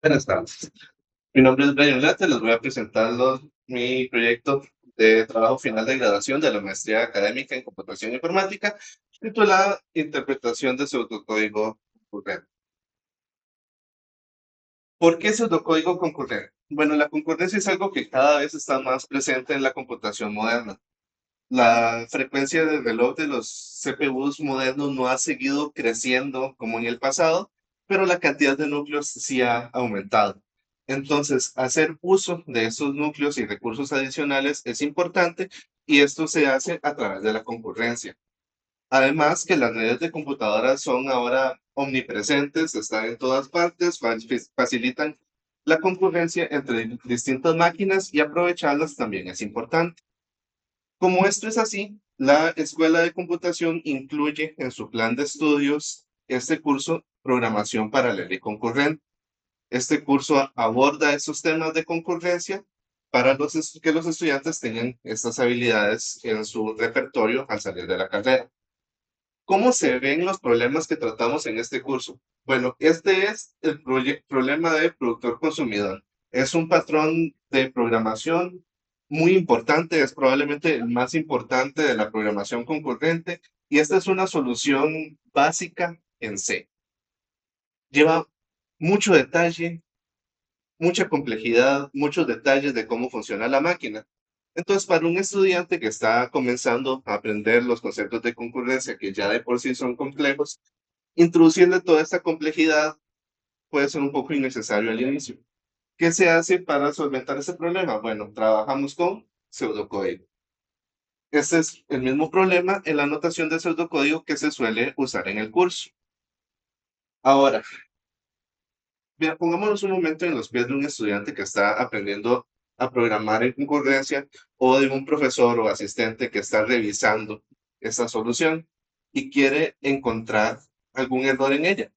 Buenas tardes. Mi nombre es Brian Late, les voy a presentar mi proyecto de trabajo final de graduación de la maestría académica en computación informática, titulada Interpretación de pseudocódigo concurrente. ¿Por qué pseudocódigo concurrente? Bueno, la concurrencia es algo que cada vez está más presente en la computación moderna. La frecuencia de reloj de los CPUs modernos no ha seguido creciendo como en el pasado, pero la cantidad de núcleos sí ha aumentado. Entonces, hacer uso de esos núcleos y recursos adicionales es importante y esto se hace a través de la concurrencia. Además, que las redes de computadoras son ahora omnipresentes, están en todas partes, facilitan la concurrencia entre distintas máquinas y aprovecharlas también es importante. Como esto es así, la Escuela de Computación incluye en su plan de estudios este curso Programación Paralela y Concurrente. Este curso aborda esos temas de concurrencia para que los estudiantes tengan estas habilidades en su repertorio al salir de la carrera. ¿Cómo se ven los problemas que tratamos en este curso? Bueno, este es el problema de productor-consumidor. Es un patrón de programación muy importante, es probablemente el más importante de la programación concurrente y esta es una solución básica en C. Lleva mucho detalle, mucha complejidad, muchos detalles de cómo funciona la máquina. Entonces, para un estudiante que está comenzando a aprender los conceptos de concurrencia, que ya de por sí son complejos, introducirle toda esta complejidad puede ser un poco innecesario al inicio. ¿Qué se hace para solventar ese problema? Bueno, trabajamos con pseudocódigo. Este es el mismo problema en la notación de pseudocódigo que se suele usar en el curso. Ahora, mira, pongámonos un momento en los pies de un estudiante que está aprendiendo a programar en concurrencia o de un profesor o asistente que está revisando esta solución y quiere encontrar algún error en ella.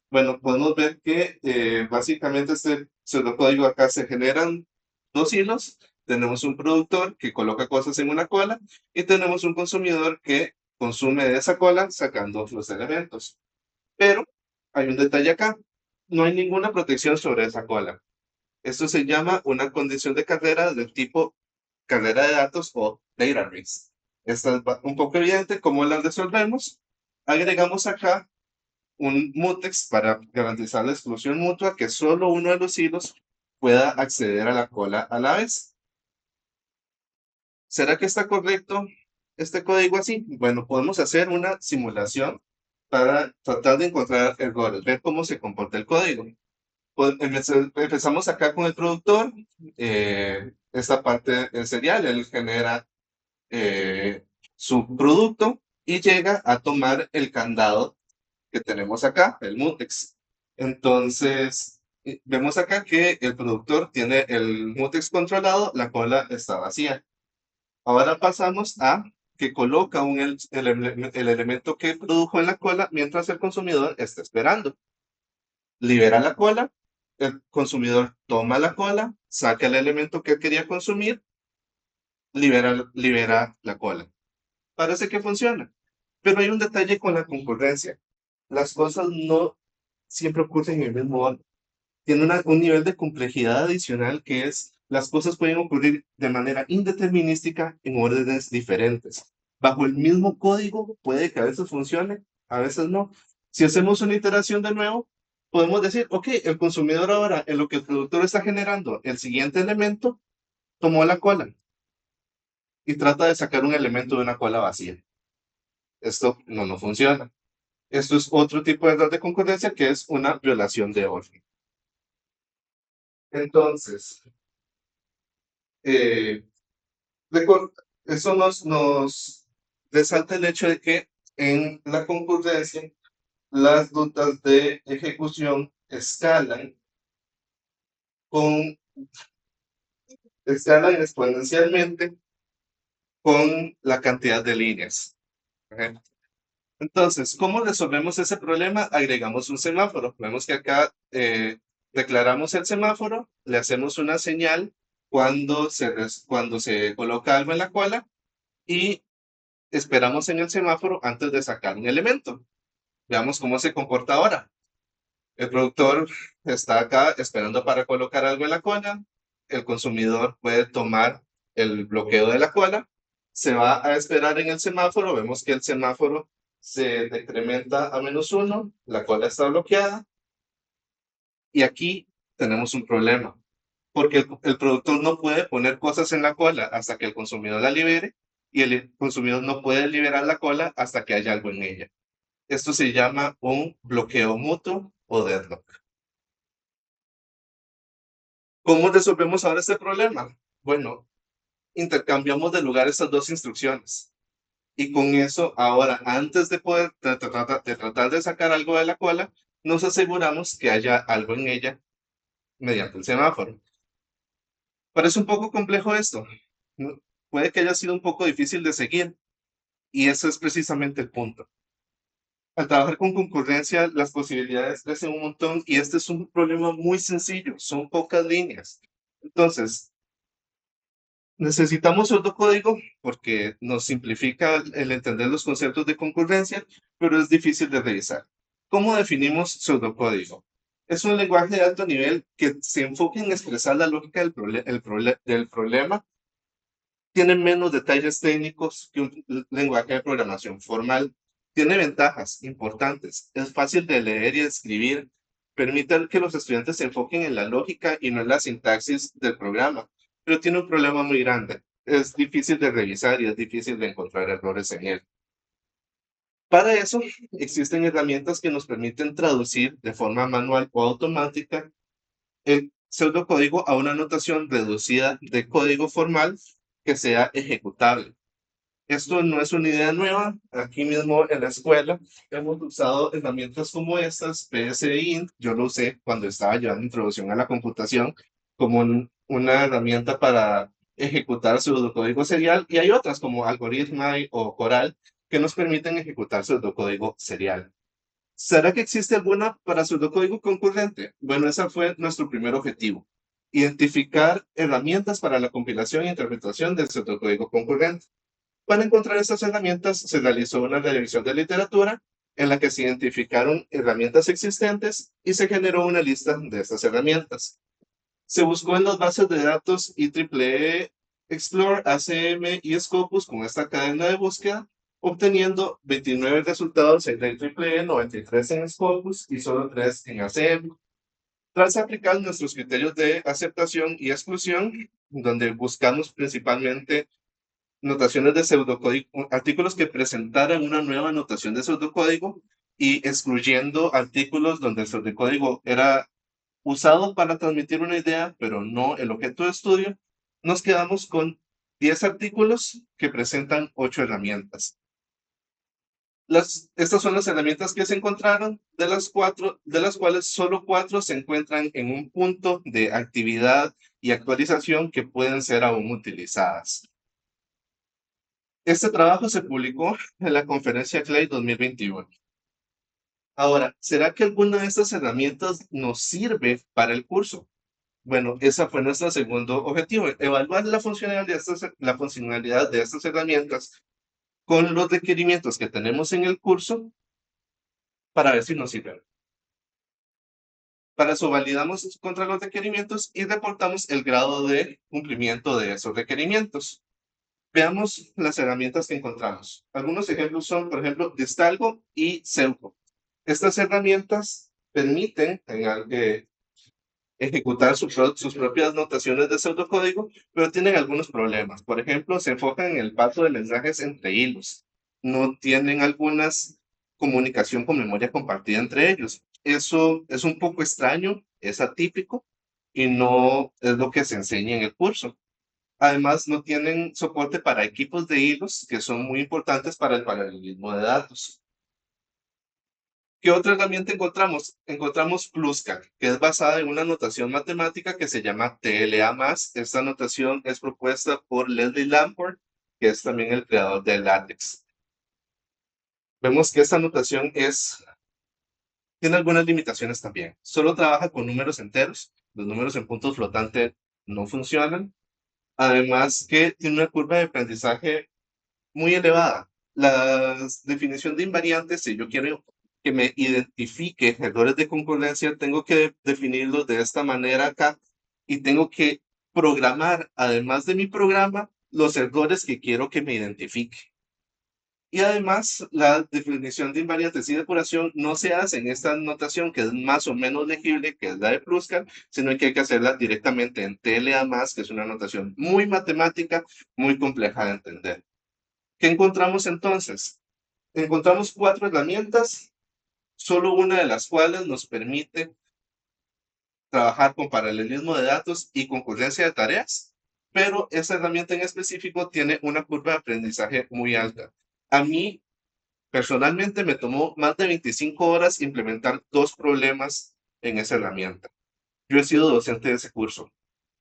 Bueno, podemos ver que básicamente este pseudocódigo acá se generan dos hilos. Tenemos un productor que coloca cosas en una cola y tenemos un consumidor que consume de esa cola sacando los elementos. Pero hay un detalle acá. No hay ninguna protección sobre esa cola. Esto se llama una condición de carrera del tipo carrera de datos o data risk. Esta es un poco evidente. ¿Cómo la resolvemos? Agregamos acá un mutex para garantizar la exclusión mutua, que solo uno de los hilos pueda acceder a la cola a la vez. ¿Será que está correcto este código así? Bueno, podemos hacer una simulación para tratar de encontrar errores, ver cómo se comporta el código. Empezamos acá con el productor, esta parte del serial, él genera su producto y llega a tomar el candado que tenemos acá, el mutex. Entonces, vemos acá que el productor tiene el mutex controlado, la cola está vacía. Ahora pasamos a que coloca el elemento que produjo en la cola mientras el consumidor está esperando. Libera la cola, el consumidor toma la cola, saca el elemento que quería consumir, libera la cola. Parece que funciona, pero hay un detalle con la concurrencia. Las cosas no siempre ocurren en el mismo orden. Tiene un nivel de complejidad adicional que es, las cosas pueden ocurrir de manera indeterminística en órdenes diferentes. Bajo el mismo código puede que a veces funcione, a veces no. Si hacemos una iteración de nuevo, podemos decir, ok, el consumidor ahora, en lo que el productor está generando, el siguiente elemento, tomó la cola y trata de sacar un elemento de una cola vacía. Esto no funciona. Esto es otro tipo de error de concurrencia que es una violación de orden. Entonces, eh, eso nos resalta el hecho de que en la concurrencia las rutas de ejecución con, escalan exponencialmente con la cantidad de líneas. ¿Ok? Entonces, ¿cómo resolvemos ese problema? Agregamos un semáforo. Vemos que acá declaramos el semáforo, le hacemos una señal cuando se coloca algo en la cola y esperamos en el semáforo antes de sacar un elemento. Veamos cómo se comporta ahora. El productor está acá esperando para colocar algo en la cola. El consumidor puede tomar el bloqueo de la cola. Se va a esperar en el semáforo. Vemos que el semáforo se decrementa a -1. La cola está bloqueada. Y aquí tenemos un problema. Porque el productor no puede poner cosas en la cola hasta que el consumidor la libere. Y el consumidor no puede liberar la cola hasta que haya algo en ella. Esto se llama un bloqueo mutuo o deadlock. ¿Cómo resolvemos ahora este problema? Bueno, intercambiamos de lugar estas dos instrucciones. Y con eso, ahora, antes de poder tratar de sacar algo de la cola, nos aseguramos que haya algo en ella mediante el semáforo. Parece un poco complejo esto. ¿No? Puede que haya sido un poco difícil de seguir. Y eso es precisamente el punto. Al trabajar con concurrencia, las posibilidades crecen un montón y este es un problema muy sencillo. Son pocas líneas. Entonces, necesitamos pseudocódigo porque nos simplifica el entender los conceptos de concurrencia, pero es difícil de revisar. ¿Cómo definimos pseudocódigo? Es un lenguaje de alto nivel que se enfoca en expresar la lógica del problema. Tiene menos detalles técnicos que un lenguaje de programación formal. Tiene ventajas importantes. Es fácil de leer y escribir. Permite que los estudiantes se enfoquen en la lógica y no en la sintaxis del programa. Pero tiene un problema muy grande. Es difícil de revisar y es difícil de encontrar errores en él. Para eso existen herramientas que nos permiten traducir de forma manual o automática el pseudocódigo a una notación reducida de código formal que sea ejecutable. Esto no es una idea nueva. Aquí mismo en la escuela hemos usado herramientas como estas, PSInt. Yo lo usé cuando estaba llevando introducción a la computación como una herramienta para ejecutar pseudocódigo serial. Y hay otras como Algorithmai o Coral que nos permiten ejecutar pseudocódigo serial. ¿Será que existe alguna para pseudocódigo concurrente? Bueno, ese fue nuestro primer objetivo. Identificar herramientas para la compilación e interpretación del pseudocódigo concurrente. Para encontrar estas herramientas se realizó una revisión de literatura en la que se identificaron herramientas existentes y se generó una lista de estas herramientas. Se buscó en las bases de datos IEEE, Explore, ACM y Scopus con esta cadena de búsqueda, obteniendo 29 resultados en IEEE, 93 en Scopus y solo 3 en ACM. Tras aplicar nuestros criterios de aceptación y exclusión, donde buscamos principalmente notaciones de pseudocódigo, artículos que presentaran una nueva notación de pseudocódigo y excluyendo artículos donde el pseudocódigo era usado para transmitir una idea, pero no el objeto de estudio, nos quedamos con 10 artículos que presentan 8 herramientas. Estas son las herramientas que se encontraron, de las cuales solo 4 se encuentran en un punto de actividad y actualización que pueden ser aún utilizadas. Este trabajo se publicó en la conferencia CLAY 2021. Ahora, ¿será que alguna de estas herramientas nos sirve para el curso? Bueno, ese fue nuestro segundo objetivo, evaluar la funcionalidad de estas herramientas con los requerimientos que tenemos en el curso para ver si nos sirven. Para eso validamos contra los requerimientos y reportamos el grado de cumplimiento de esos requerimientos. Veamos las herramientas que encontramos. Algunos ejemplos son, por ejemplo, Distalgo y Seuco. Estas herramientas permiten ejecutar sus propias notaciones de pseudocódigo, pero tienen algunos problemas. Por ejemplo, se enfocan en el paso de mensajes entre hilos. No tienen algunas comunicación con memoria compartida entre ellos. Eso es un poco extraño, es atípico y no es lo que se enseña en el curso. Además, no tienen soporte para equipos de hilos que son muy importantes para el paralelismo de datos. ¿Qué otra herramienta encontramos? Encontramos Pluscat, que es basada en una notación matemática que se llama TLA+. Esta notación es propuesta por Leslie Lamport, que es también el creador de LaTeX. Vemos que esta notación tiene algunas limitaciones también. Solo trabaja con números enteros. Los números en puntos flotantes no funcionan. Además que tiene una curva de aprendizaje muy elevada. La definición de invariantes, si yo quiero que me identifique errores de concurrencia, tengo que definirlos de esta manera acá y tengo que programar, además de mi programa, los errores que quiero que me identifique. Y además, la definición de invariantes y depuración no se hace en esta notación que es más o menos legible, que es la de Pluscar, sino que hay que hacerla directamente en TLA+, que es una notación muy matemática, muy compleja de entender. ¿Qué encontramos entonces? Encontramos 4 herramientas, solo una de las cuales nos permite trabajar con paralelismo de datos y concurrencia de tareas, pero esa herramienta en específico tiene una curva de aprendizaje muy alta. A mí, personalmente, me tomó más de 25 horas implementar 2 problemas en esa herramienta. Yo he sido docente de ese curso.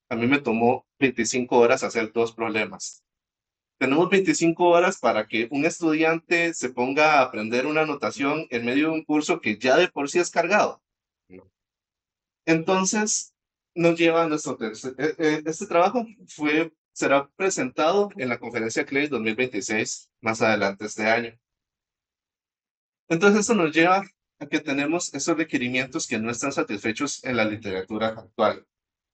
A mí me tomó 25 horas hacer 2 problemas. Tenemos 25 horas para que un estudiante se ponga a aprender una notación en medio de un curso que ya de por sí es cargado. Entonces, nos lleva a nuestro tercer. Este trabajo será presentado en la conferencia CLEI 2026 más adelante este año. Entonces, esto nos lleva a que tenemos esos requerimientos que no están satisfechos en la literatura actual.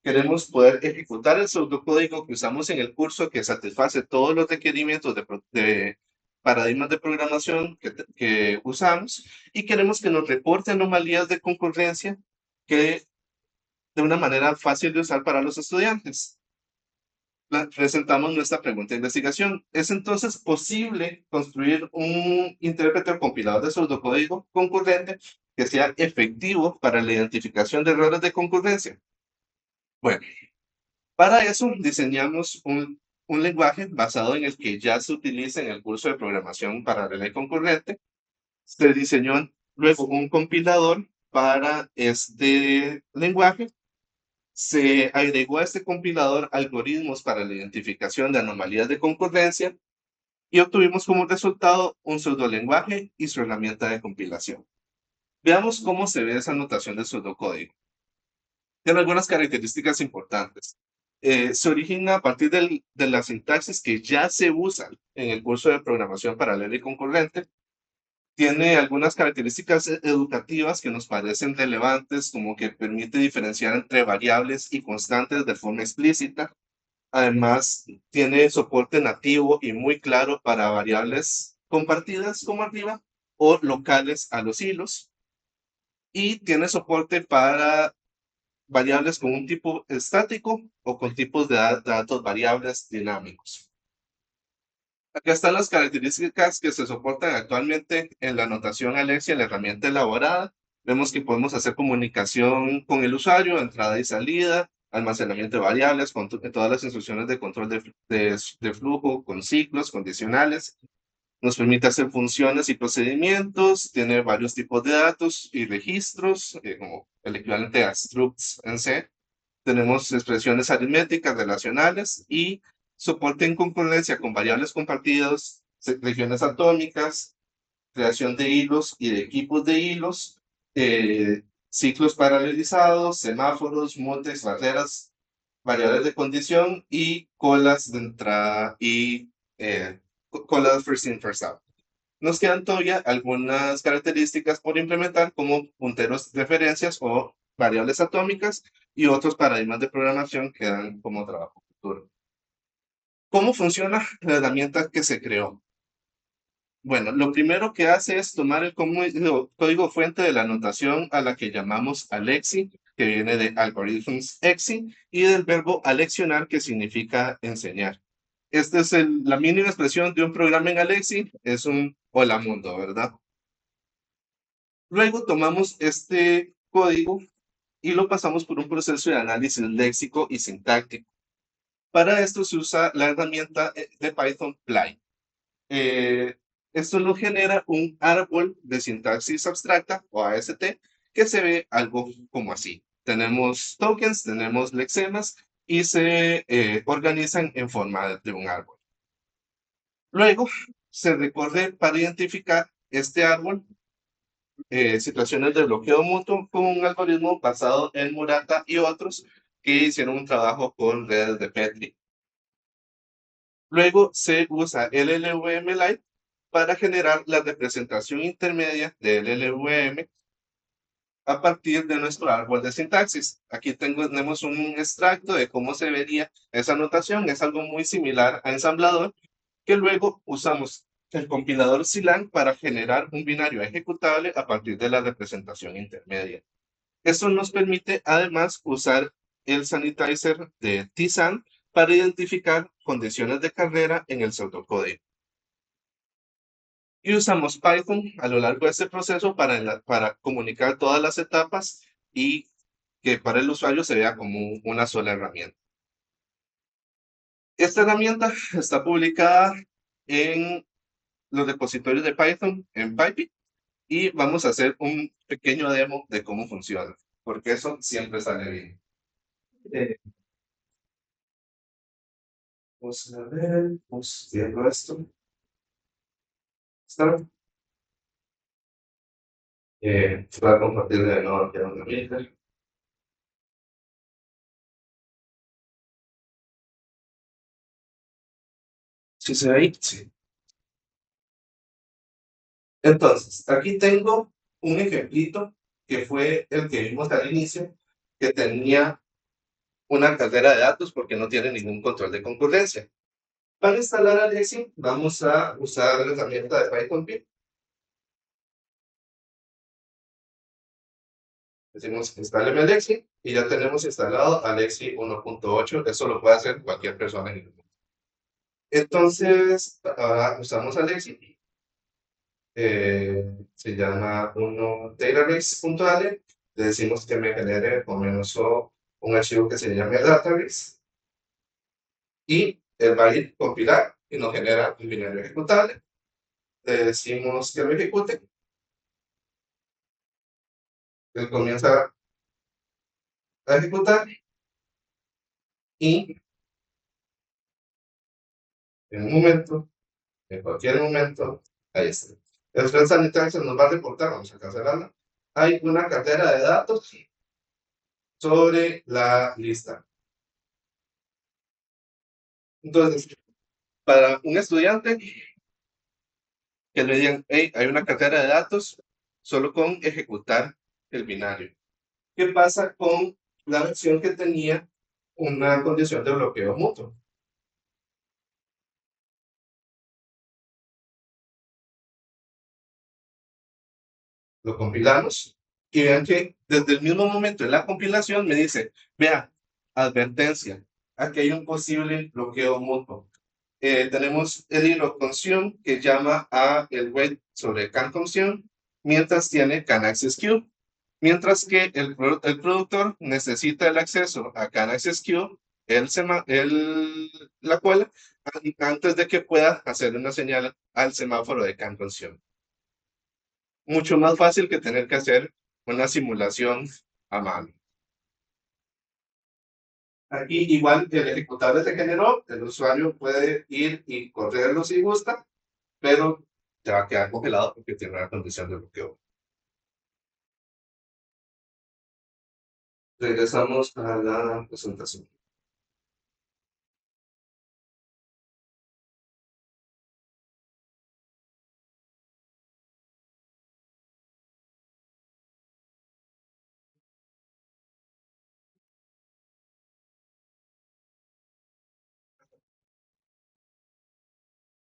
Queremos poder ejecutar el pseudocódigo que usamos en el curso que satisface todos los requerimientos de paradigmas de programación que usamos y queremos que nos reporte anomalías de concurrencia que de una manera fácil de usar para los estudiantes. Presentamos nuestra pregunta de investigación. ¿Es entonces posible construir un intérprete o compilador de pseudocódigo concurrente que sea efectivo para la identificación de errores de concurrencia? Bueno, para eso diseñamos un lenguaje basado en el que ya se utiliza en el curso de programación paralela y concurrente. Se diseñó luego un compilador para este lenguaje. Se agregó a este compilador algoritmos para la identificación de anomalías de concurrencia y obtuvimos como resultado un pseudolenguaje y su herramienta de compilación. Veamos cómo se ve esa notación de pseudocódigo. Tiene algunas características importantes. Se origina a partir de la sintaxis que ya se usa en el curso de programación paralela y concurrente. Tiene algunas características educativas que nos parecen relevantes, como que permite diferenciar entre variables y constantes de forma explícita. Además, tiene soporte nativo y muy claro para variables compartidas como arriba o locales a los hilos. Y tiene soporte para variables con un tipo estático o con tipos de datos variables dinámicos. Acá están las características que se soportan actualmente en la notación Alexia, la herramienta elaborada. Vemos que podemos hacer comunicación con el usuario, entrada y salida, almacenamiento de variables, todas las instrucciones de control de flujo con ciclos condicionales. Nos permite hacer funciones y procedimientos, tiene varios tipos de datos y registros, como el equivalente a structs en C. Tenemos expresiones aritméticas relacionales y soporte en concurrencia con variables compartidas, regiones atómicas, creación de hilos y de equipos de hilos, ciclos paralelizados, semáforos, mutes, barreras, variables de condición y colas de entrada y colas first in, first out. Nos quedan todavía algunas características por implementar como punteros de referencias o variables atómicas y otros paradigmas de programación que dan como trabajo futuro. ¿Cómo funciona la herramienta que se creó? Bueno, lo primero que hace es tomar el código fuente de la notación a la que llamamos Alexi, que viene de Algorithms Exi, y del verbo aleccionar, que significa enseñar. Esta es la mínima expresión de un programa en Alexi, es un hola mundo, ¿verdad? Luego tomamos este código y lo pasamos por un proceso de análisis léxico y sintáctico. Para esto se usa la herramienta de Python Ply. Esto nos genera un árbol de sintaxis abstracta o AST que se ve algo como así. Tenemos tokens, tenemos lexemas y se organizan en forma de un árbol. Luego se recorre para identificar este árbol situaciones de bloqueo mutuo con un algoritmo basado en Murata y otros que hicieron un trabajo con redes de Petri. Luego se usa LLVM Lite para generar la representación intermedia del LLVM a partir de nuestro árbol de sintaxis. Aquí tenemos un extracto de cómo se vería esa notación. Es algo muy similar a ensamblador, que luego usamos el compilador CLang para generar un binario ejecutable a partir de la representación intermedia. Esto nos permite además usar el sanitizer de Tsan para identificar condiciones de carrera en el pseudocódigo. Y usamos Python a lo largo de este proceso para comunicar todas las etapas y que para el usuario se vea como una sola herramienta. Esta herramienta está publicada en los repositorios de Python en PyPy y vamos a hacer un pequeño demo de cómo funciona, porque eso siempre sale bien. Vamos a ver, vamos viendo esto. ¿Está? Voy a compartir de nuevo aquí a una amiga. ¿Sí se ve ahí? Sí. Entonces, aquí tengo un ejemplito que fue el que vimos al inicio, que tenía una cartera de datos porque no tiene ningún control de concurrencia. Para instalar Alexi, vamos a usar la herramienta de PyCompute. Decimos installeme Alexi y ya tenemos instalado Alexi 1.8. Eso lo puede hacer cualquier persona en el mundo. Entonces, ahora usamos Alexi. Se llama uno database.ale. Le decimos que me genere o menos o un archivo que se llame database. Y él va a ir compilar y nos genera un binario ejecutable. Le decimos que lo ejecute. Él comienza a ejecutar y en un momento, en cualquier momento, ahí está. El thread sanitizer nos va a reportar, vamos a cancelarla. Hay una cartera de datos sobre la lista. Entonces, para un estudiante que le digan, hey, hay una cartera de datos solo con ejecutar el binario. ¿Qué pasa con la versión que tenía una condición de bloqueo mutuo? Lo compilamos y vean que desde el mismo momento de la compilación me dice, vea, advertencia, aquí hay un posible bloqueo mutuo. Tenemos el hilo consume que llama a el wait sobre can consume mientras tiene can access queue, mientras que el productor necesita el acceso a can access queue, la cual antes de que pueda hacer una señal al semáforo de can consume. Mucho más fácil que tener que hacer una simulación a mano. Aquí igual el ejecutable se generó, el usuario puede ir y correrlo si gusta, pero te va a quedar congelado porque tiene una condición de bloqueo. Regresamos a la presentación.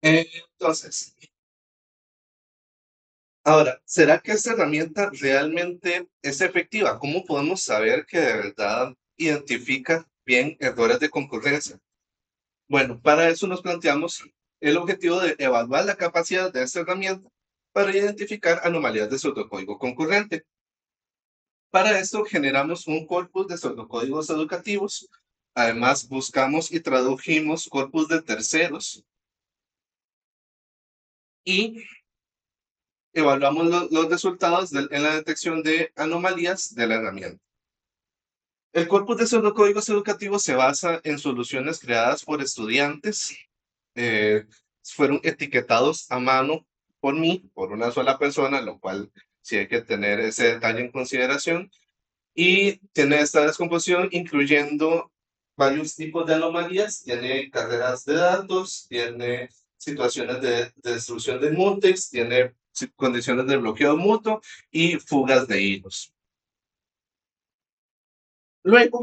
Entonces, ahora, ¿será que esta herramienta realmente es efectiva? ¿Cómo podemos saber que de verdad identifica bien errores de concurrencia? Bueno, para eso nos planteamos el objetivo de evaluar la capacidad de esta herramienta para identificar anomalías de pseudocódigo concurrente. Para esto generamos un corpus de pseudocódigos educativos. Además, buscamos y tradujimos corpus de terceros y evaluamos los resultados en la detección de anomalías de la herramienta. El corpus de pseudocódigos educativos se basa en soluciones creadas por estudiantes. Fueron etiquetados a mano por mí, por una sola persona, lo cual sí hay que tener ese detalle en consideración. Y tiene esta descomposición incluyendo varios tipos de anomalías. Tiene carreras de datos, tiene situaciones de destrucción de mutex, tiene condiciones de bloqueo mutuo y fugas de hilos. Luego,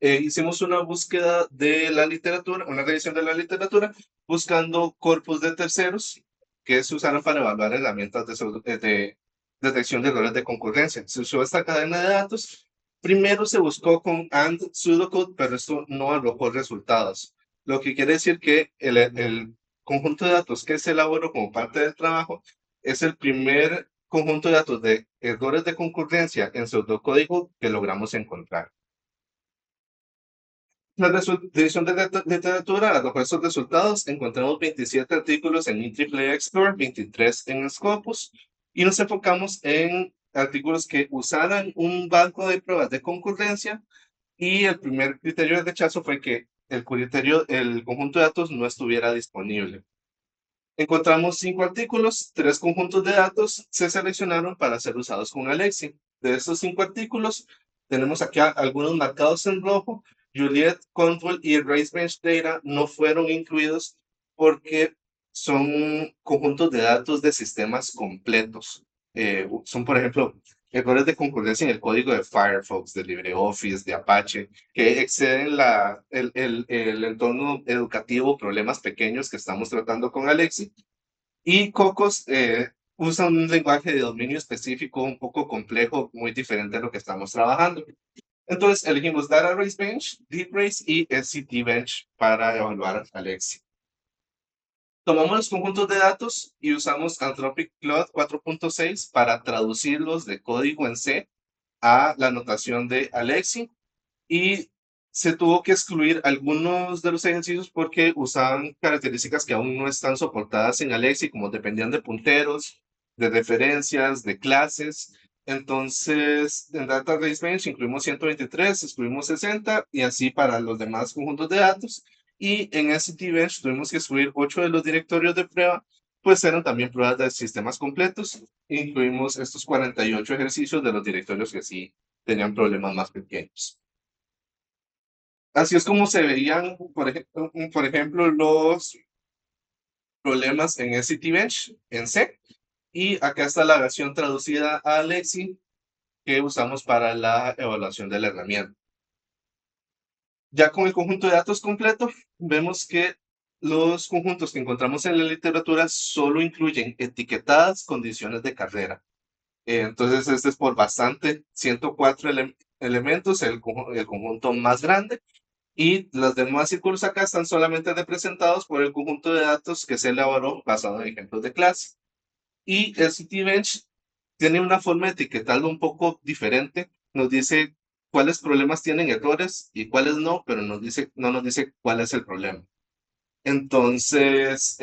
hicimos una búsqueda de la literatura, una revisión de la literatura, buscando corpus de terceros que se usaron para evaluar herramientas de detección de errores de concurrencia. Se usó esta cadena de datos. Primero se buscó con AND pseudocode, pero esto no arrojó resultados. Lo que quiere decir que el conjunto de datos que se elaboró como parte del trabajo es el primer conjunto de datos de errores de concurrencia en pseudocódigo que logramos encontrar. La división de literatura arrojó estos resultados. Encontramos 27 artículos en IEEE Explorer, 23 en Scopus, y nos enfocamos en artículos que usaran un banco de pruebas de concurrencia, y el primer criterio de rechazo fue que el conjunto de datos no estuviera disponible. Encontramos 5 artículos, 3 conjuntos de datos se seleccionaron para ser usados con Alexi. De estos 5 artículos, tenemos aquí algunos marcados en rojo. Juliet, Control y Racebench Data no fueron incluidos porque son conjuntos de datos de sistemas completos. Son, por ejemplo, errores de concurrencia en el código de Firefox, de LibreOffice, de Apache, que exceden el entorno educativo, problemas pequeños que estamos tratando con Alexi. Y Cocos usa un lenguaje de dominio específico un poco complejo, muy diferente a lo que estamos trabajando. Entonces elegimos Data Race Bench, Deep Race y SCT Bench para evaluar Alexi. Tomamos los conjuntos de datos y usamos Anthropic Claude 4.6 para traducirlos de código en C a la notación de Alexi, y se tuvo que excluir algunos de los ejercicios porque usaban características que aún no están soportadas en Alexi, como dependían de punteros, de referencias, de clases. Entonces, en Data Race Bench incluimos 123, excluimos 60 y así para los demás conjuntos de datos. Y en SCT Bench tuvimos que excluir 8 de los directorios de prueba, pues eran también pruebas de sistemas completos. Incluimos estos 48 ejercicios de los directorios que sí tenían problemas más pequeños. Así es como se veían, por ejemplo, los problemas en SCT Bench en C. Y acá está la versión traducida a Alexi que usamos para la evaluación de la herramienta. Ya con el conjunto de datos completo, vemos que los conjuntos que encontramos en la literatura solo incluyen etiquetadas condiciones de carrera. Entonces, este es por bastante, 104 elementos, el conjunto más grande. Y los demás círculos acá están solamente representados por el conjunto de datos que se elaboró basado en ejemplos de clase. Y el CityBench tiene una forma de etiquetarlo un poco diferente. Nos dice cuáles problemas tienen errores y cuáles no, pero no nos dice cuál es el problema. Entonces,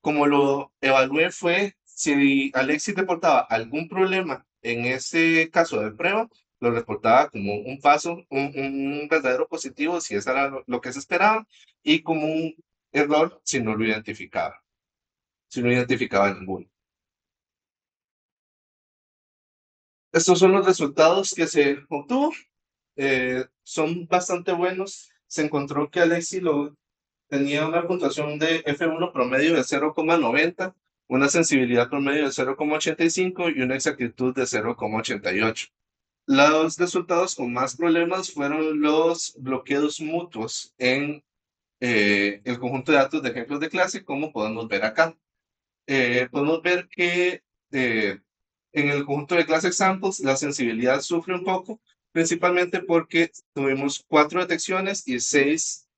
como lo evalué fue, si Alexis reportaba algún problema en ese caso de prueba, lo reportaba como un paso, un verdadero positivo, si eso era lo que se esperaba, y como un error si no lo identificaba, si no identificaba ninguno. Estos son los resultados que se obtuvo. Son bastante buenos. Se encontró que Alexis tenía una puntuación de F1 promedio de 0,90, una sensibilidad promedio de 0,85 y una exactitud de 0,88. Los resultados con más problemas fueron los bloqueos mutuos en el conjunto de datos de ejemplos de clase, como podemos ver acá. Podemos ver que en el conjunto de clase examples la sensibilidad sufre un poco, principalmente porque tuvimos 4 detecciones y 6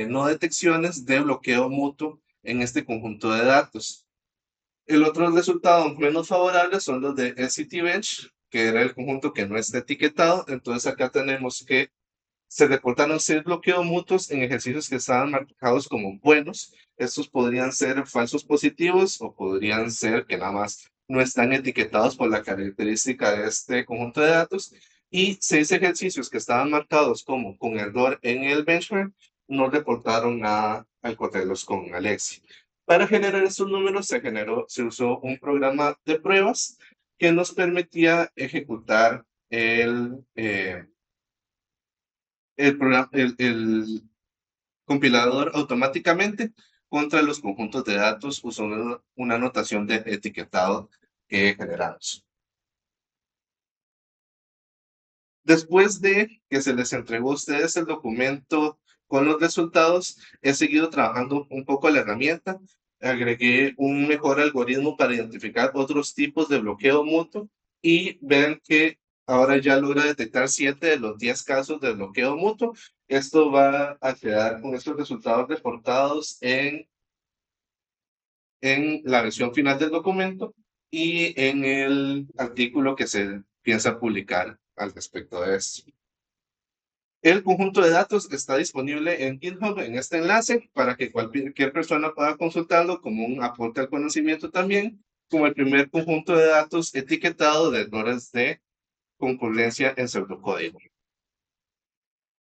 no detecciones de bloqueo mutuo en este conjunto de datos. El otro resultado menos favorable son los de SCT Bench, que era el conjunto que no está etiquetado. Entonces acá tenemos que se reportaron 6 bloqueos mutuos en ejercicios que estaban marcados como buenos. Estos podrían ser falsos positivos o podrían ser que nada más no están etiquetados por la característica de este conjunto de datos. Y 6 ejercicios que estaban marcados como con error en el benchmark no reportaron nada al correrlos con Alexi. Para generar estos números se usó un programa de pruebas que nos permitía ejecutar el compilador automáticamente contra los conjuntos de datos usando una notación de etiquetado que generamos. Después de que se les entregó a ustedes el documento con los resultados, he seguido trabajando un poco la herramienta. Agregué un mejor algoritmo para identificar otros tipos de bloqueo mutuo y ven que ahora ya logra detectar 7 de los 10 casos de bloqueo mutuo. Esto va a quedar con estos resultados reportados en la versión final del documento y en el artículo que se piensa publicar al respecto de esto. El conjunto de datos está disponible en GitHub en este enlace para que cualquier persona pueda consultarlo como un aporte al conocimiento también, como el primer conjunto de datos etiquetado de errores de concurrencia en pseudocódigo.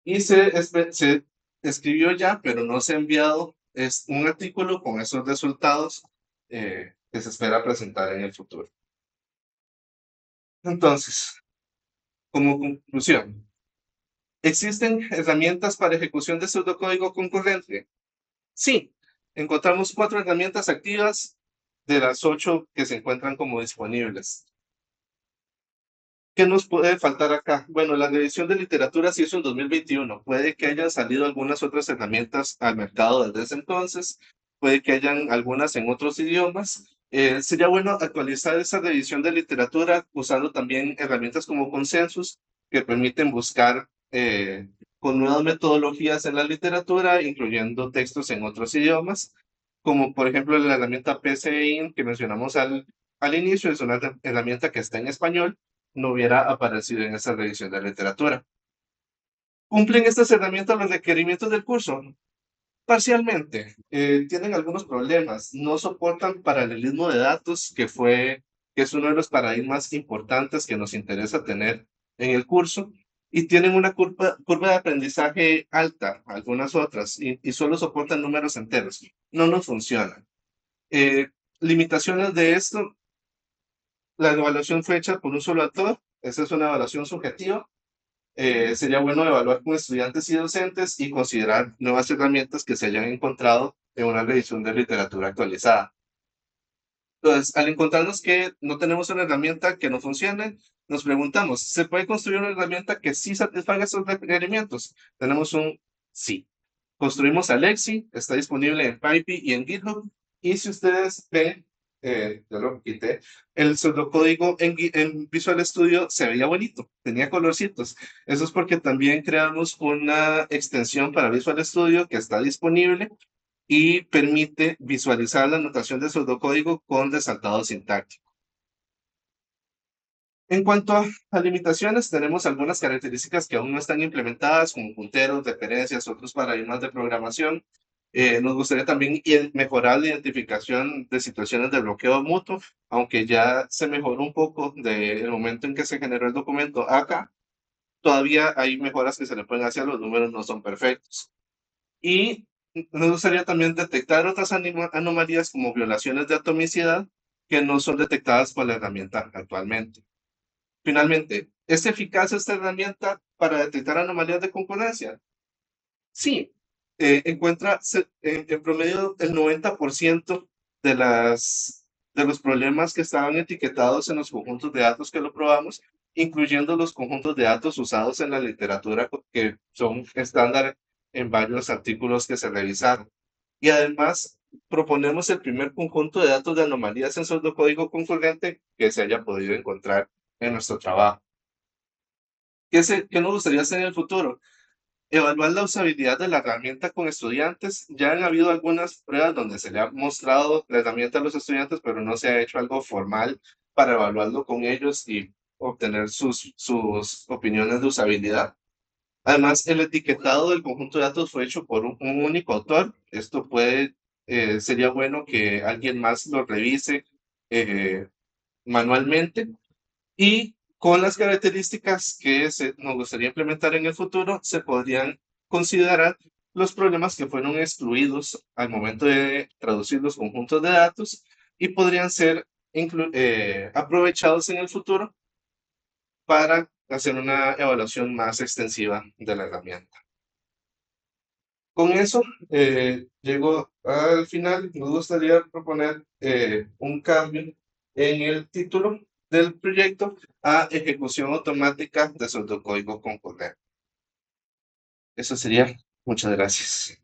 Y se escribió ya, pero no se ha enviado, es un artículo con esos resultados que se espera presentar en el futuro. Entonces, como conclusión, ¿existen herramientas para ejecución de pseudocódigo concurrente? Sí, encontramos 4 herramientas activas de las 8 que se encuentran como disponibles. ¿Qué nos puede faltar acá? Bueno, la revisión de literatura se hizo en 2021. Puede que hayan salido algunas otras herramientas al mercado desde ese entonces. Puede que hayan algunas en otros idiomas. Sería bueno actualizar esa revisión de literatura usando también herramientas como Consensus que permiten buscar con nuevas metodologías en la literatura, incluyendo textos en otros idiomas, como por ejemplo la herramienta PCIN que mencionamos al inicio, es una herramienta que está en español, no hubiera aparecido en esa revisión de literatura. ¿Cumplen estas herramientas los requerimientos del curso? Parcialmente. Tienen algunos problemas. No soportan paralelismo de datos, que es uno de los paradigmas importantes que nos interesa tener en el curso. Y tienen una curva de aprendizaje alta, algunas otras, y solo soportan números enteros. No nos funcionan. Eh, Limitaciones de esto, la evaluación fue hecha por un solo autor. Esa es una evaluación subjetiva. Sería bueno evaluar con estudiantes y docentes y considerar nuevas herramientas que se hayan encontrado en una revisión de literatura actualizada. Entonces, al encontrarnos que no tenemos una herramienta que no funcione, nos preguntamos, ¿se puede construir una herramienta que sí satisfaga esos requerimientos? Tenemos un sí. Construimos Alexi, está disponible en PyPy y en GitHub. Y si ustedes ven, yo lo quité, el pseudocódigo en Visual Studio se veía bonito, tenía colorcitos. Eso es porque también creamos una extensión para Visual Studio que está disponible y permite visualizar la notación de pseudocódigo con resaltado sintáctico. En cuanto a limitaciones, tenemos algunas características que aún no están implementadas, como punteros, referencias, otros paradigmas de programación. Nos gustaría también mejorar la identificación de situaciones de bloqueo mutuo, aunque ya se mejoró un poco del momento en que se generó el documento acá. Todavía hay mejoras que se le pueden hacer, los números no son perfectos. Y nos gustaría también detectar otras anomalías como violaciones de atomicidad que no son detectadas por la herramienta actualmente. Finalmente, ¿es eficaz esta herramienta para detectar anomalías de concordancia? Sí, encuentra en promedio el 90% de, de los problemas que estaban etiquetados en los conjuntos de datos que lo probamos, incluyendo los conjuntos de datos usados en la literatura que son estándar en varios artículos que se revisaron. Y además, proponemos el primer conjunto de datos de anomalías en pseudocódigo concurrente que se haya podido encontrar en nuestro trabajo. ¿Qué nos gustaría hacer en el futuro? Evaluar la usabilidad de la herramienta con estudiantes. Ya han habido algunas pruebas donde se le ha mostrado la herramienta a los estudiantes, pero no se ha hecho algo formal para evaluarlo con ellos y obtener sus opiniones de usabilidad. Además, el etiquetado del conjunto de datos fue hecho por un único autor. Esto sería bueno que alguien más lo revise eh, manualmente. Y con las características que nos gustaría implementar en el futuro, se podrían considerar los problemas que fueron excluidos al momento de traducir los conjuntos de datos y podrían ser aprovechados en el futuro para hacer una evaluación más extensiva de la herramienta. Con eso, llego al final. Me gustaría proponer un cambio en el título del proyecto a ejecución automática de pseudocódigo concurrente. Eso sería. Muchas gracias.